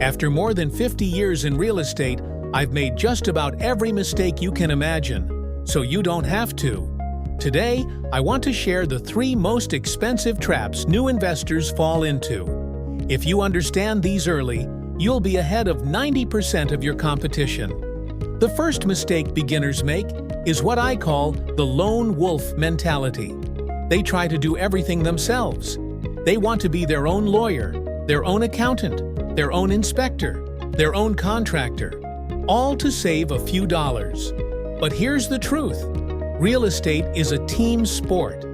After more than 50 years in real estate, I've made just about every mistake you can imagine, so you don't have to. Today, I want to share the 3 most expensive traps new investors fall into. If you understand these early, you'll be ahead of 90% of your competition. The first mistake beginners make is what I call the lone wolf mentality. They try to do everything themselves. They want to be their own lawyer, their own accountant, their own inspector, their own contractor, all to save a few dollars. But here's the truth. Real estate is a team sport.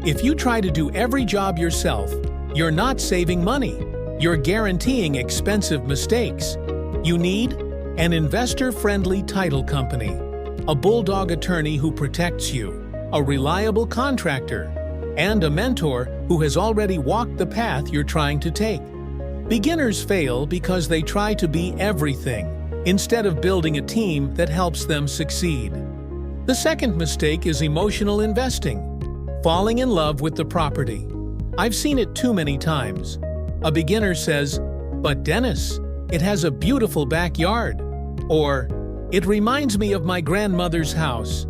If you try to do every job yourself, you're not saving money. You're guaranteeing expensive mistakes. You need an investor-friendly title company, a bulldog attorney who protects you, a reliable contractor, and a mentor who has already walked the path you're trying to take. Beginners fail because they try to be everything, instead of building a team that helps them succeed. The second mistake is emotional investing, falling in love with the property. I've seen it too many times. A beginner says, "But Dennis, it has a beautiful backyard," or "It reminds me of my grandmother's house."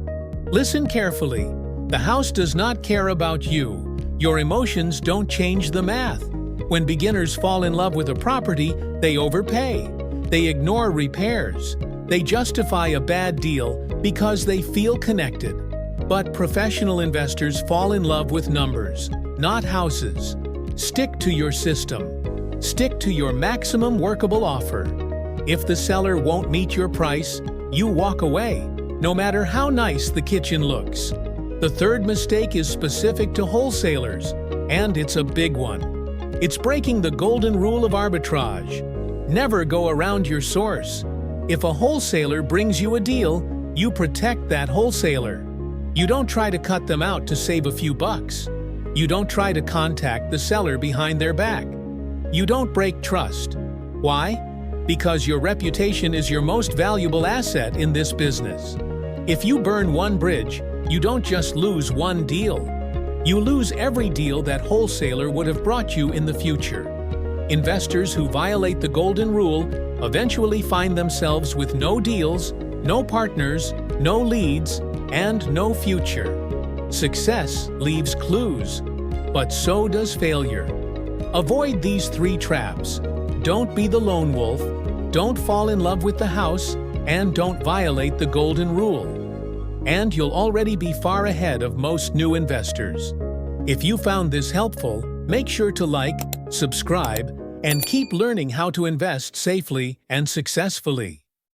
Listen carefully. The house does not care about you. Your emotions don't change the math. When beginners fall in love with a property, they overpay. They ignore repairs. They justify a bad deal because they feel connected. But professional investors fall in love with numbers, not houses. Stick to your system. Stick to your maximum workable offer. If the seller won't meet your price, you walk away, no matter how nice the kitchen looks. The third mistake is specific to wholesalers, and it's a big one. It's breaking the golden rule of arbitrage. Never go around your source. If a wholesaler brings you a deal, you protect that wholesaler. You don't try to cut them out to save a few bucks. You don't try to contact the seller behind their back. You don't break trust. Why? Because your reputation is your most valuable asset in this business. If you burn one bridge, you don't just lose one deal. You lose every deal that wholesaler would have brought you in the future. Investors who violate the golden rule eventually find themselves with no deals, no partners, no leads, and no future. Success leaves clues, but so does failure. Avoid these 3 traps. Don't be the lone wolf, don't fall in love with the house, and don't violate the golden rule. And you'll already be far ahead of most new investors. If you found this helpful, make sure to like, subscribe, and keep learning how to invest safely and successfully.